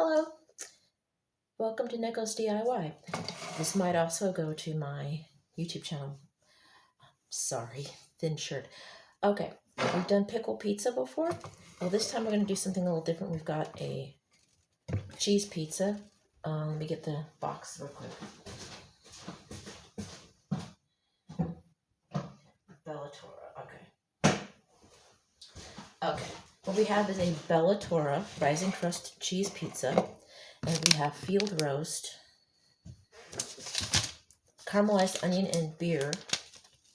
Hello, welcome to Neko's DIY. This might also go to my YouTube channel. Sorry, thin shirt. Okay, we've done pickle pizza before. Well, this time we're going to do something a little different. We've got a cheese pizza. Let me get the box real quick. Bellatora, okay. Okay, what we have is a Bellatora rising crust cheese pizza. And we have field roast, caramelized onion and beer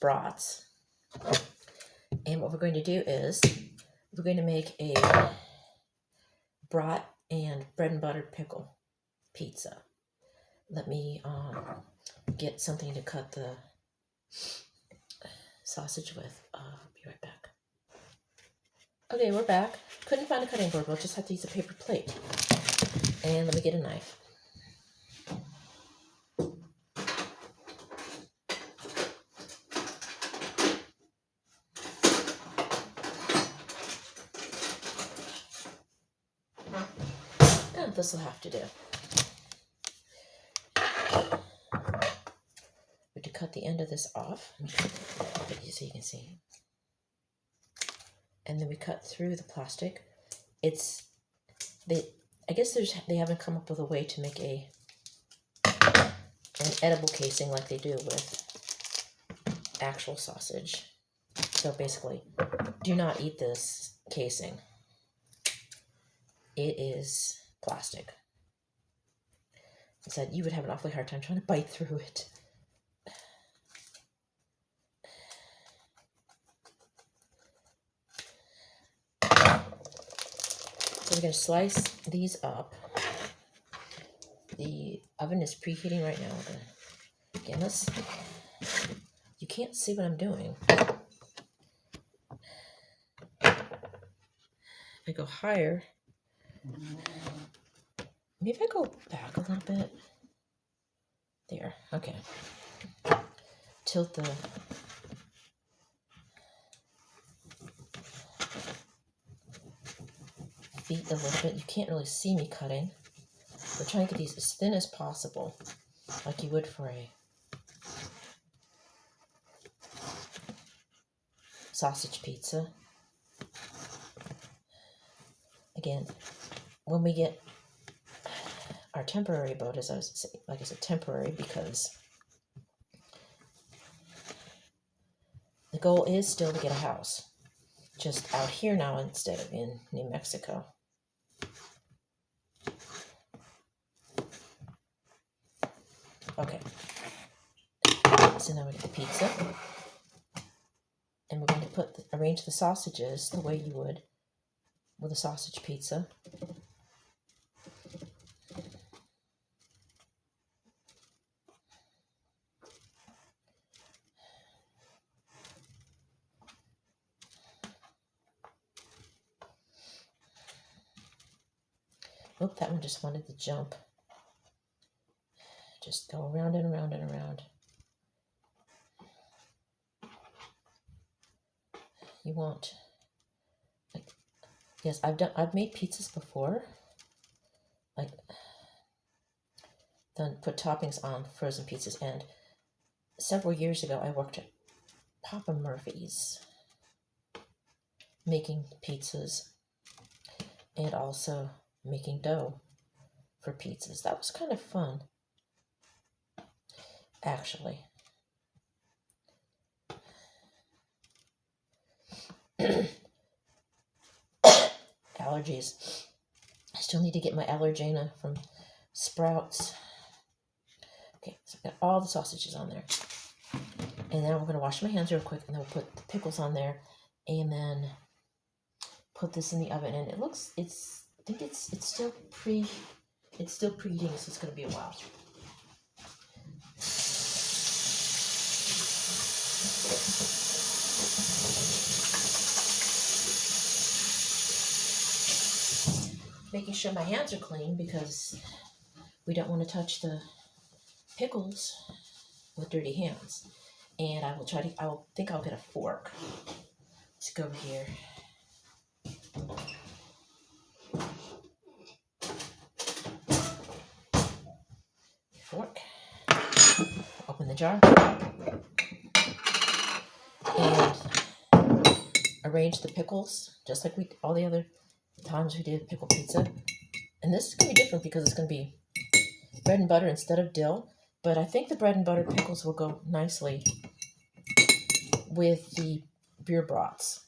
brats. And what we're going to do is we're going to make a brat and bread and butter pickle pizza. Let me get something to cut the sausage with. Be right back. Okay, we're back. Couldn't find a cutting board. We'll just have to use a paper plate. And let me get a knife. And this will have to do. We have to cut the end of this off. So you can see. And then we cut through the plastic. I guess they haven't come up with a way to make an edible casing like they do with actual sausage. So basically, do not eat this casing. It is plastic. I said you would have an awfully hard time trying to bite through it. So we're going to slice these up. The oven is preheating right now. Again, you can't see what I'm doing. If I go higher, maybe if I go back a little bit. There, okay. Tilt the feet a little bit. You can't really see me cutting. We're trying to get these as thin as possible, like you would for a sausage pizza. Again, when we get our temporary boat, as I was saying, like I said, temporary because the goal is still to get a house, just out here now instead of in New Mexico. Okay, so now we get the pizza, and we're going to arrange the sausages the way you would with a sausage pizza. Oh, that one just wanted to jump. Just go around and around and around. You want, yes, I've made pizzas before. Put toppings on frozen pizzas, and several years ago I worked at Papa Murphy's making pizzas and also making dough for pizzas. That was kind of fun, actually. Allergies. I still need to get my Allergena from Sprouts. Okay, so I've got all the sausages on there. And then we're going to wash my hands real quick, and then we'll put the pickles on there, and then put this in the oven. And I think it's still preheating, so it's going to be a while. Making sure my hands are clean because we don't want to touch the pickles with dirty hands. And I think I'll get a fork. Let's go over here. fork. Open the jar. And arrange the pickles, just like all the other times we did pickle pizza. And this is going to be different because it's going to be bread and butter instead of dill. But I think the bread and butter pickles will go nicely with the beer brats.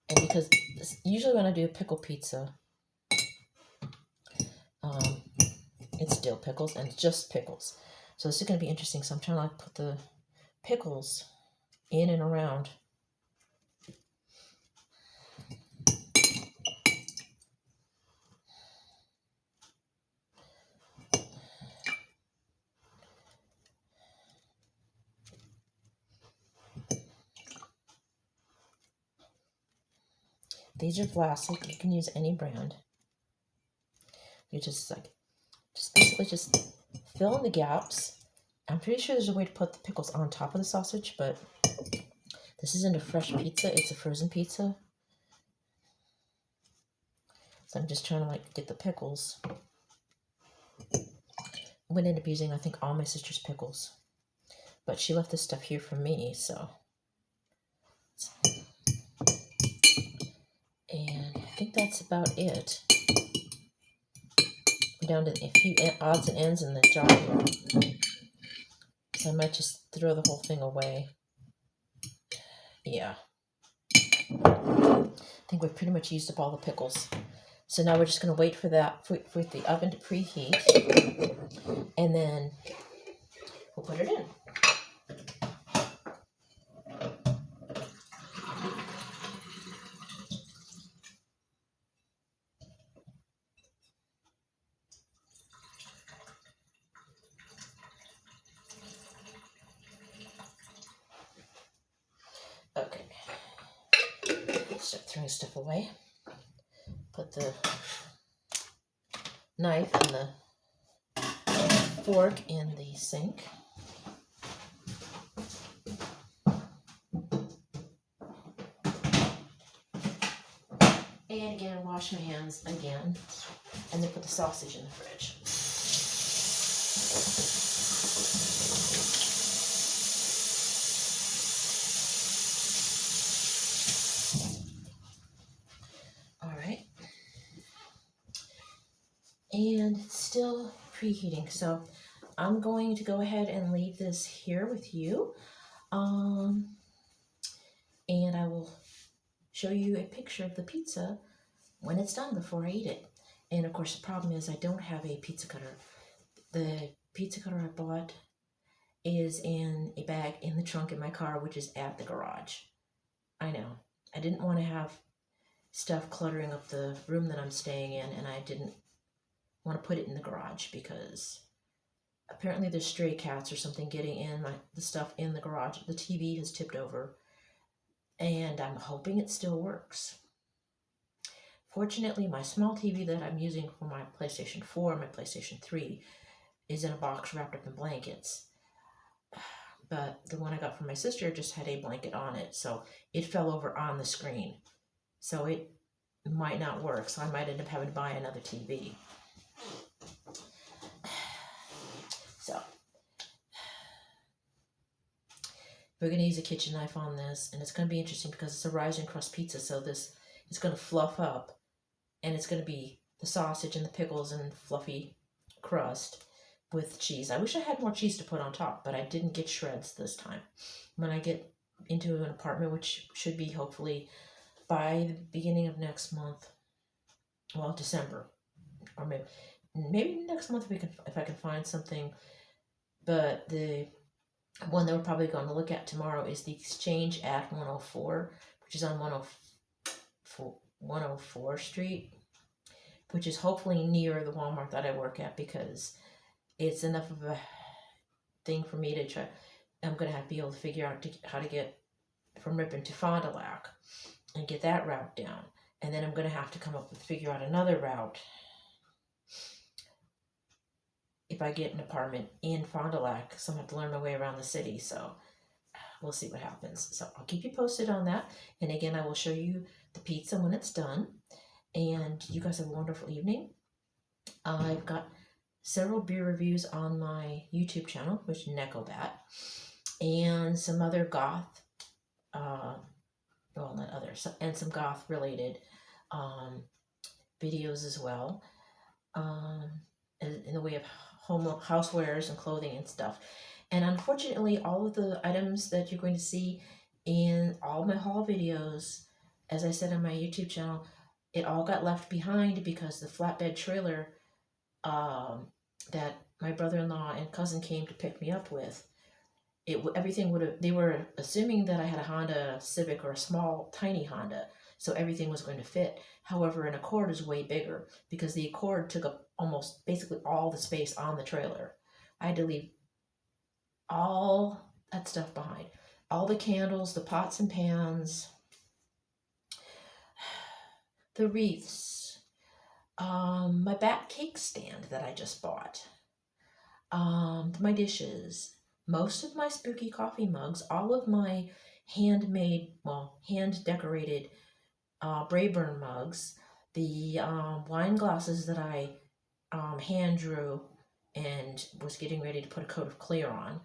And because usually when I do a pickle pizza, it's dill pickles and just pickles. So this is going to be interesting. So I'm trying to like put the pickles in and around. These are plastic. You can use any brand. You just basically fill in the gaps. I'm pretty sure there's a way to put the pickles on top of the sausage, but this isn't a fresh pizza. It's a frozen pizza. So I'm just trying to like get the pickles. I'm going to end up using, I think, all my sister's pickles. But she left this stuff here for me, so. And I think that's about it. I'm down to a few odds and ends in the jar here. So I might just throw the whole thing away. Yeah. I think we've pretty much used up all the pickles. So now we're just going to wait for the oven to preheat. And then we'll put it in. Okay. Start throwing stuff away. Put the knife and the fork in the sink. And again, wash my hands again. And then put the sausage in the fridge. Alright. And it's still preheating. So I'm going to go ahead and leave this here with you. And I will show you a picture of the pizza when it's done before I eat it. And of course the problem is I don't have a pizza cutter. The pizza cutter I bought is in a bag in the trunk in my car, which is at the garage. I know. I didn't want to have stuff cluttering up the room that I'm staying in, and I didn't want to put it in the garage because apparently there's stray cats or something getting in the stuff in the garage. The TV has tipped over, and I'm hoping it still works. Fortunately, my small TV that I'm using for my PlayStation 4 and my PlayStation 3 is in a box wrapped up in blankets. But the one I got from my sister just had a blanket on it, so it fell over on the screen. So it might not work, so I might end up having to buy another TV. So, we're going to use a kitchen knife on this, and it's going to be interesting because it's a rising crust pizza, so this is going to fluff up, and it's going to be the sausage and the pickles and fluffy crust with cheese. I wish I had more cheese to put on top, but I didn't get shreds this time. When I get into an apartment, which should be hopefully by the beginning of next month, well, December, or maybe next month if I can find something. But the one that we're probably going to look at tomorrow is the Exchange at 104, which is on 104 Street, which is hopefully near the Walmart that I work at, because it's enough of a thing for me to try. I'm going to have to be able to figure out how to get from Ripon to Fond du Lac and get that route down. And then I'm going to have to figure out another route if I get an apartment in Fond du Lac, so I'm going to have to learn my way around the city. So we'll see what happens. So I'll keep you posted on that. And again, I will show you the pizza when it's done. And you guys have a wonderful evening. I've got several beer reviews on my YouTube channel, which is Brat, and some other goth, well, not others, and some goth related videos as well, in the way of housewares and clothing and stuff. And unfortunately, all of the items that you're going to see in all my haul videos, as I said on my YouTube channel, it all got left behind because the flatbed trailer that my brother-in-law and cousin came to pick me up with, everything would have, they were assuming that I had a Honda Civic or a small, tiny Honda, so everything was going to fit. However, an Accord is way bigger because the Accord took up almost basically all the space on the trailer. I had to leave all that stuff behind. All the candles, the pots and pans, the wreaths, my bat cake stand that I just bought, my dishes, most of my spooky coffee mugs, all of my handmade, well, hand-decorated Brayburn mugs, the wine glasses that I hand drew and was getting ready to put a coat of clear on,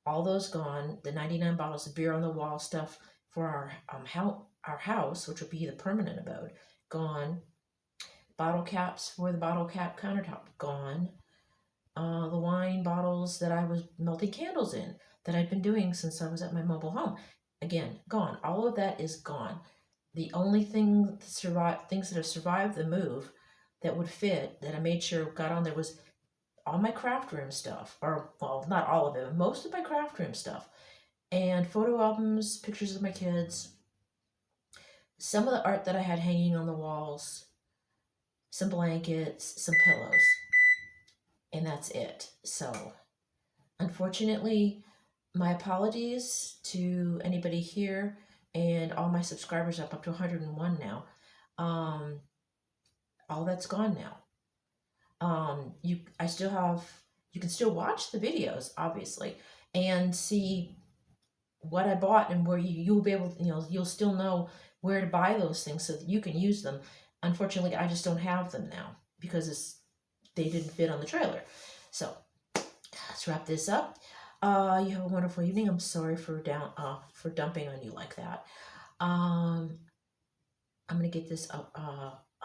all those gone. The 99 bottles of beer on the wall stuff for our house, which will be the permanent abode, gone. Bottle caps for the bottle cap countertop, gone. The wine bottles that I was melting candles in, that I've been doing since I was at my mobile home, again, gone. All of that is gone. The only things that have survived the move that would fit, that I made sure got on there, was all my craft room stuff, or, well, not all of it, most of my craft room stuff, and photo albums, pictures of my kids, some of the art that I had hanging on the walls, some blankets, some pillows, and that's it. So, unfortunately, my apologies to anybody here and all my subscribers, up to 101 now. All that's gone now. You can still watch the videos, obviously, and see what I bought and where you'll be able to, you'll still know where to buy those things so that you can use them. Unfortunately, I just don't have them now because they didn't fit on the trailer. So let's wrap this up. You have a wonderful evening. I'm sorry for dumping on you like that. I'm gonna get this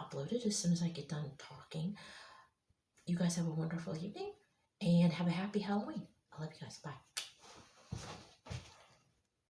uploaded as soon as I get done talking. You guys have a wonderful evening and have a happy Halloween. I love you guys. Bye.